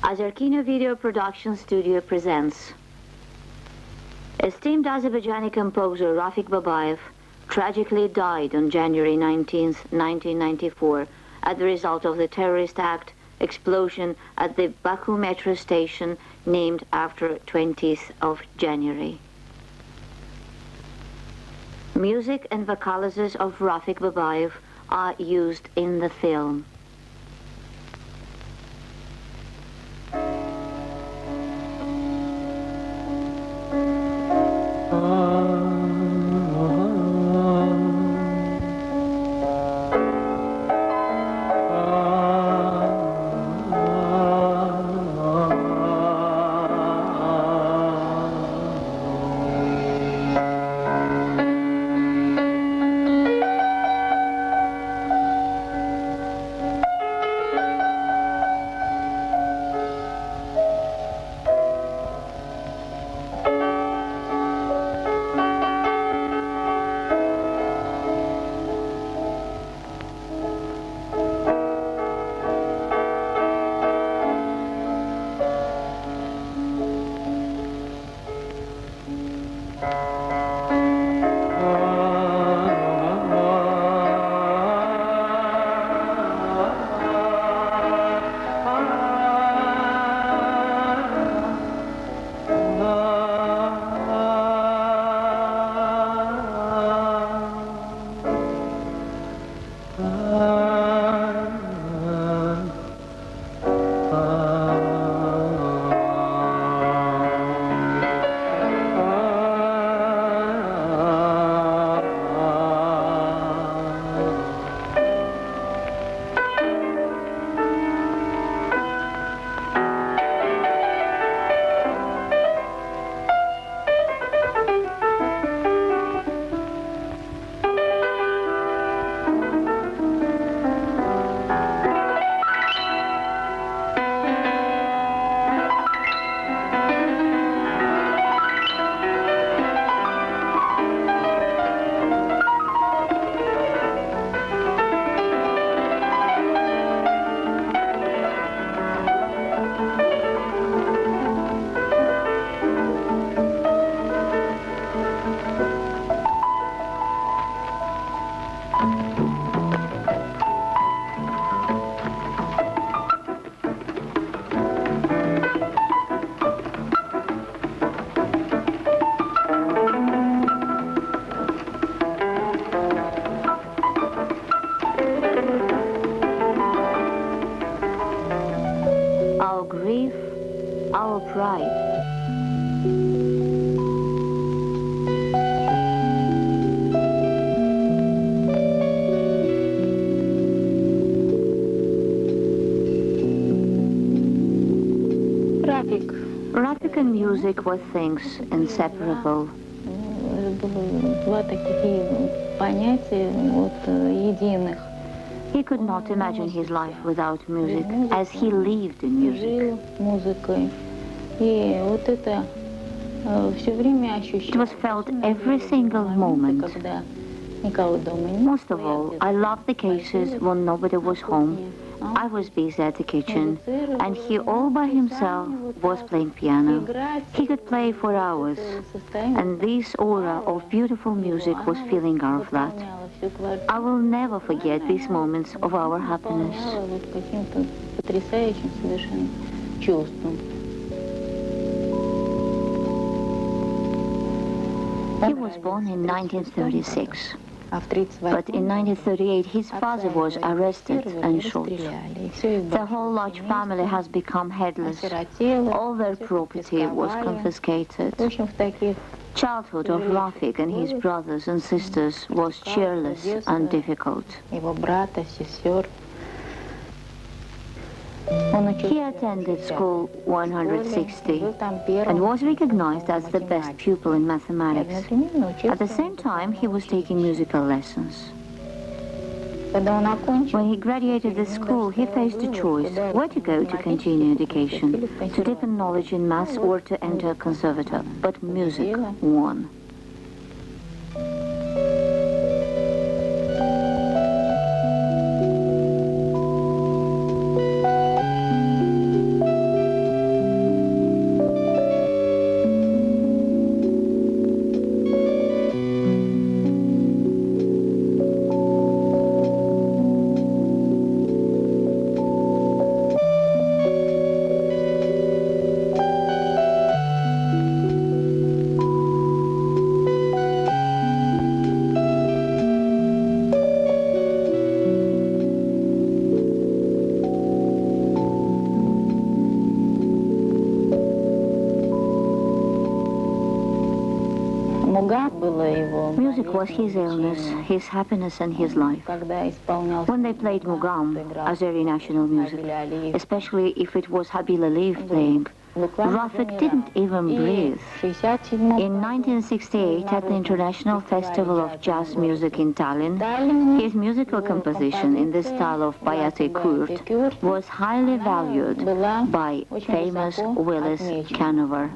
Azerkinovideo production studio presents. Esteemed Azerbaijani composer Rafig Babayev tragically died on January 19, 1994, as the result of the terrorist act explosion at the Baku metro station named after 20th of January. Music and vocalizes of Rafig Babayev are used in the film. Our grief, our pride. Rafig and music were things inseparable. Два таких понятия единых. He could not imagine his life without music, as he lived in music. It was felt every single moment. Most of all, I loved the cases when nobody was home. I was busy at the kitchen, and he all by himself was playing piano. He could play for hours, and this aura of beautiful music was filling our flat. I will never forget these moments of our happiness. He was born in 1936. But in 1938, his father was arrested and shot. The whole large family has become headless. All their property was confiscated. Childhood of Rafig and his brothers and sisters was cheerless and difficult. He attended school 160 and was recognized as the best pupil in mathematics. At the same time, he was taking musical lessons. When he graduated the school, he faced a choice where to go to continue education, to deepen knowledge in maths or to enter a conservator. But music won. Music was his illness, his happiness, and his life. When they played Mugam, Azeri national music, especially if it was Habil Aliyev playing, Rafig didn't even breathe. In 1968, at the International Festival of Jazz Music in Tallinn, his musical composition in the style of Bayat-e Kurd was highly valued by famous Willis Canover.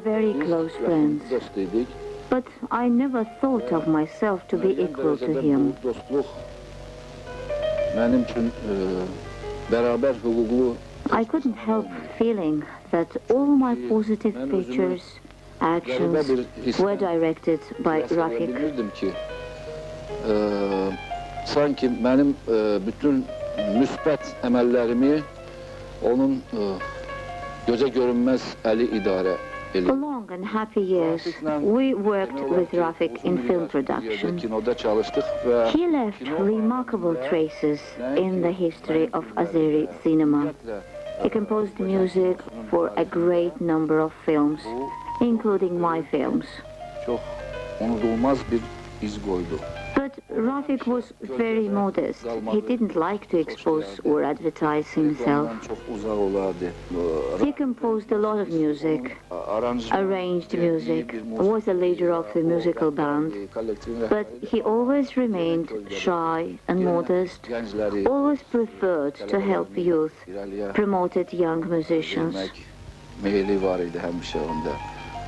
Very close friends, but I never thought of myself to be equal to him. I couldn't help feeling that all my positive features, actions were directed by Rafig. Sanki benim bütün müsbət əməllərimi onun göze görünmez eli idare. For long and happy years, we worked with Rafig in film production. He left remarkable traces in the history of Azeri cinema. He composed music for a great number of films, including my films. Çok unutulmaz bir iz koydu. But Rafig was very modest. He didn't like to expose or advertise himself. He composed a lot of music, arranged music, was a leader of the musical band, but he always remained shy and modest, always preferred to help youth, promoted young musicians.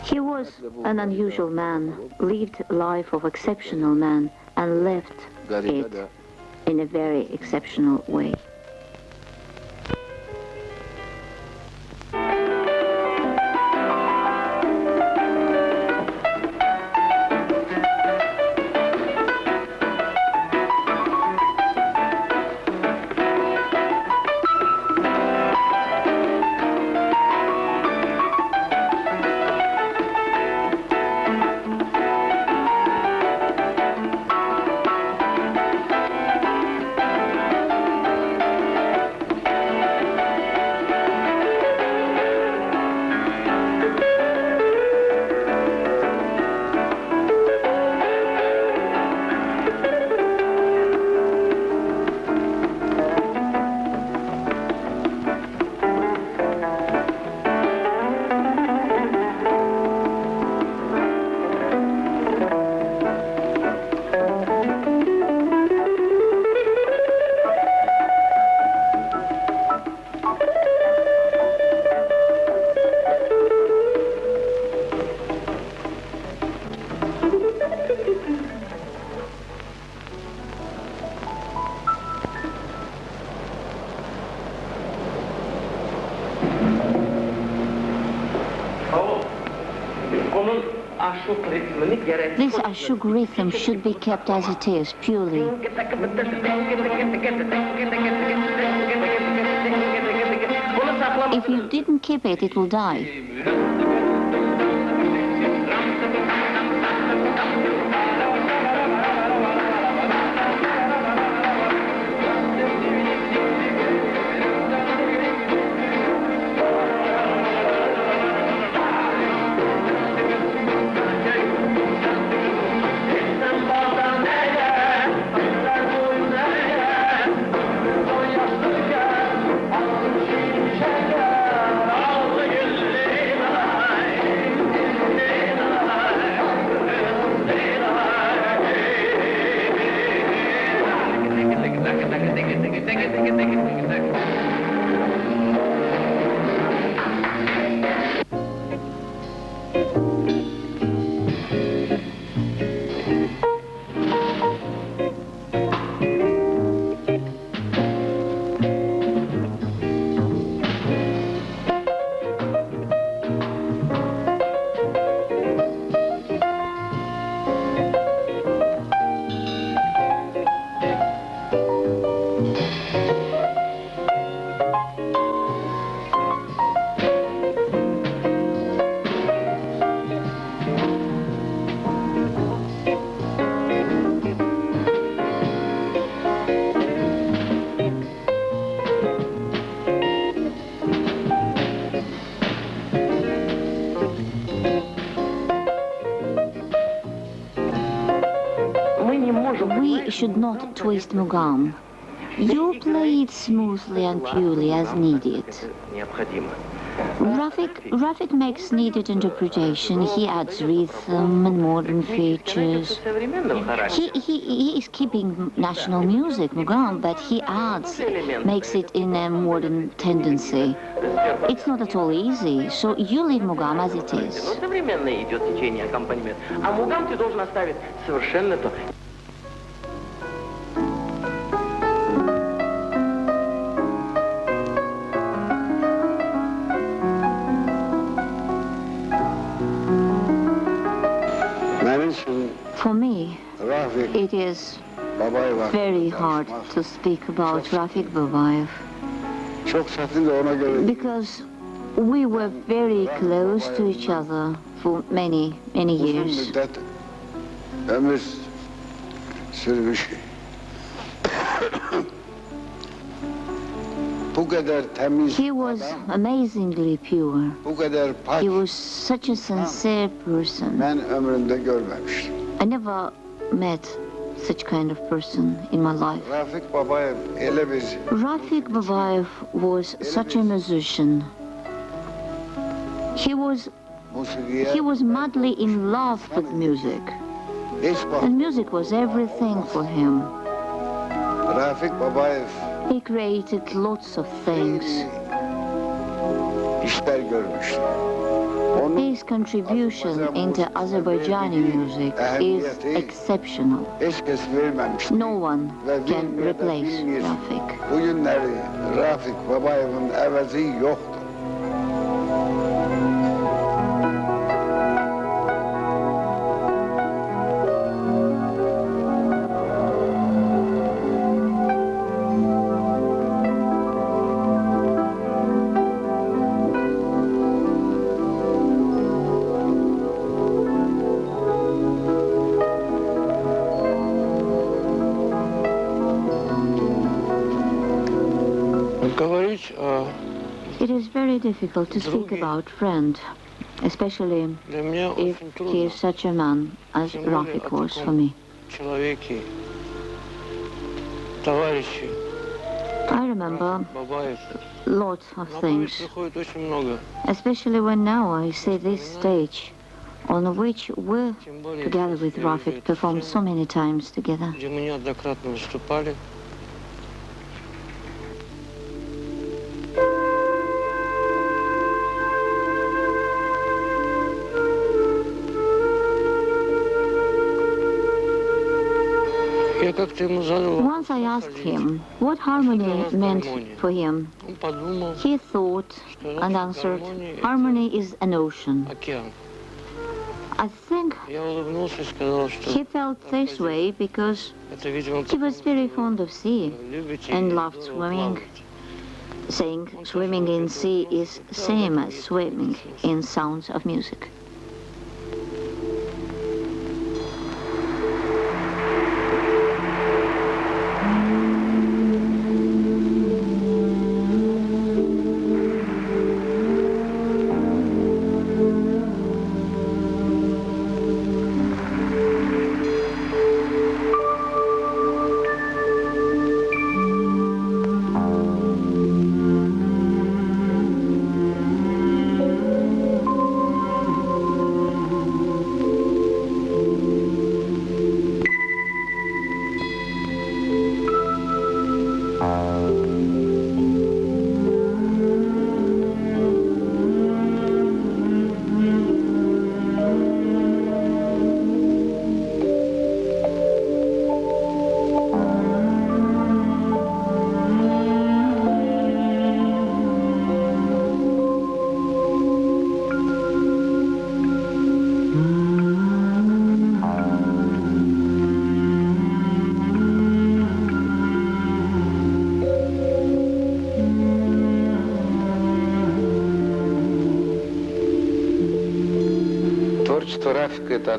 He was an unusual man, lived a life of exceptional man, and left it in a very exceptional way. This ashuk rhythm should be kept as it is, purely. If you didn't keep it, it will die. We should not twist Mugam. You play it smoothly and purely as needed. Rafig makes needed interpretation. He adds rhythm and modern features. He is keeping national music, Mugam, but he adds, makes it in a modern tendency. It's not at all easy, so you leave Mugam as it is. For me, it is very hard to speak about Rafig Babayev because we were very close to each other for many years. He was amazingly pure. He was such a sincere person. I never met such kind of person in my life. Rafig Babayev was such a musician. He was madly in love with music. And music was everything for him. He created lots of things. His contribution into Azerbaijani music is exceptional. No one can replace Rafig. It is very difficult to speak about friend, especially if he is such a man as Rafig was for me. I remember lots of things, especially when now I see this stage on which we, together with Rafig, performed so many times together. Once I asked him what harmony meant for him. He thought and answered, harmony is an ocean. I think he felt this way because he was very fond of sea and loved swimming, saying swimming in sea is same as swimming in sounds of music.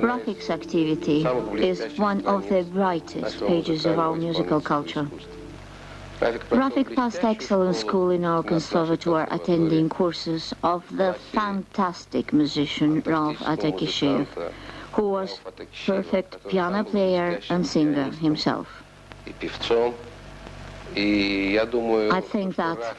Rafik's activity is one of the brightest pages of our musical culture. Rafig passed excellent school in our conservatoire, attending courses of the fantastic musician Ralph Atakishev, who was perfect piano player and singer himself. I think that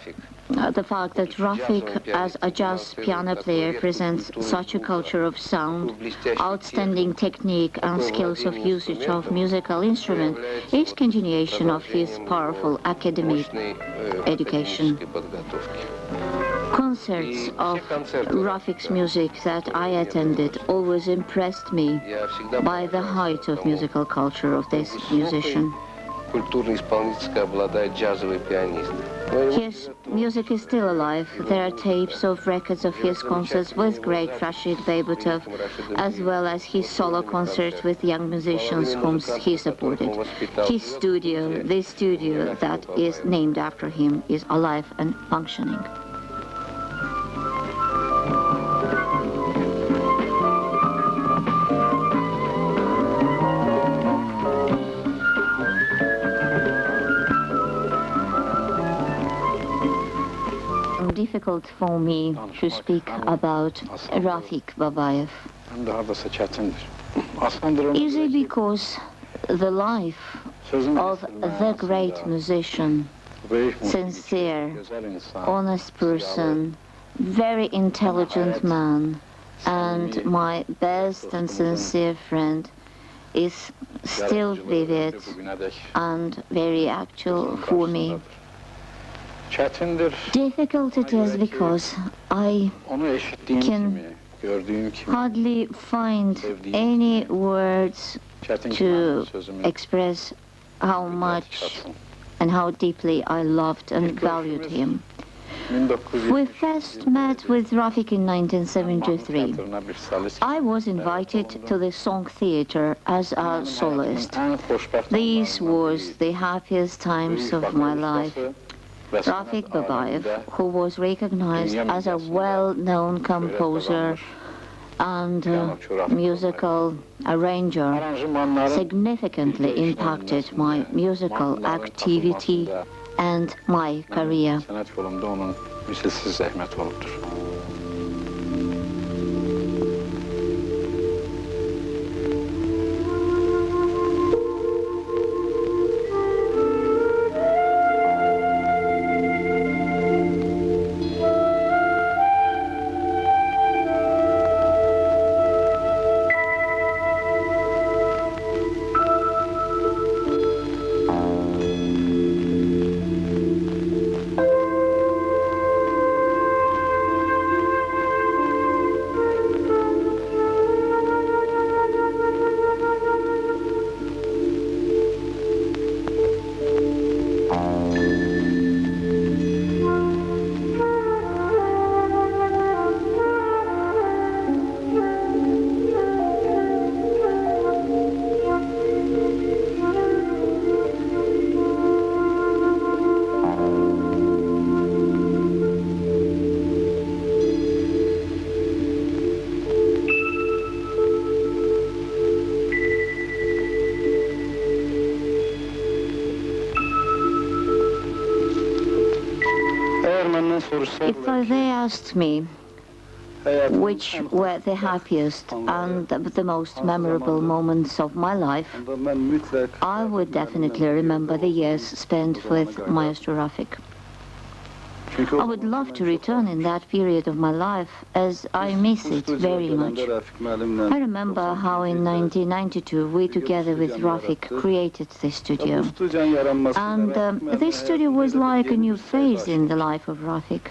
the fact that Rafig, as a jazz piano player, presents such a culture of sound, outstanding technique and skills of usage of musical instrument is continuation of his powerful academic education. Concerts of Rafig's music that I attended always impressed me by the height of musical culture of this musician. His music is still alive. There are tapes of records of his concerts with great Rashid Behbudov, as well as his solo concerts with young musicians whom he supported. His studio, this studio that is named after him, is alive and functioning. Difficult for me to speak about Rafig Babayev. Easy because the life of the great musician, sincere, honest person, very intelligent man, and my best and sincere friend is still vivid and very actual for me. Difficult it is because I can hardly find any words to express how much and how deeply I loved and valued him. We first met with Rafig in 1973. I was invited to the Song Theatre as a soloist. This was the happiest times of my life. Rafig Babayev, who was recognized as a well-known composer and musical arranger, significantly impacted my musical activity and my career. If they asked me which were the happiest and the most memorable moments of my life, I would definitely remember the years spent with Maestro Rafig. I would love to return in that period of my life, as I miss it very much. I remember how in 1992 we together with Rafig created this studio. And this studio was like a new phase in the life of Rafig.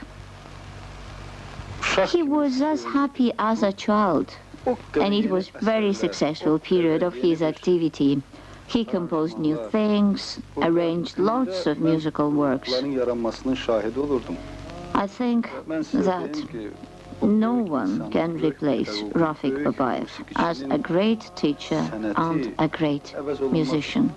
He was as happy as a child, and it was a very successful period of his activity. He composed new things, arranged lots of musical works. I think that no one can replace Rafig Babayev as a great teacher and a great musician.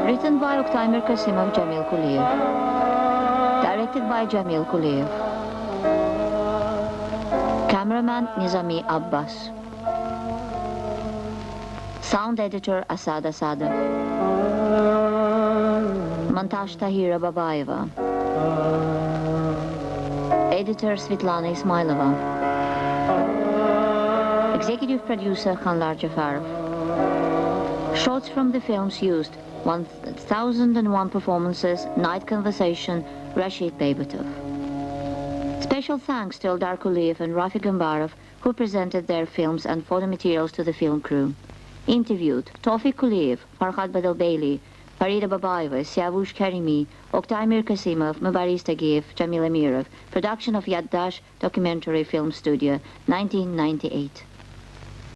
Written by Oktay Mir-Gasim of Jamil Guliyev. Directed by Jamil Guliyev. Cameraman Nizami Abbas. Sound editor Asad Asadov. Montage Tahira Babayeva. Editor Svetlana Ismailova. Executive producer Khanlar Jafarov. Shots from the films used: 1001 Performances, Night Conversation, Rashid Behbudov. Special thanks to Eldar Guliyev and Rafig Babayev, who presented their films and photo materials to the film crew. Interviewed: Tawfiq Guliyev, Farhad Badalbeyli, Farida Babayeva, Siavush Karimi, Oktay Mir-Gasimov, Mubaris Tagiev, Jamil Amirov. Production of Yaddash Documentary Film Studio, 1998.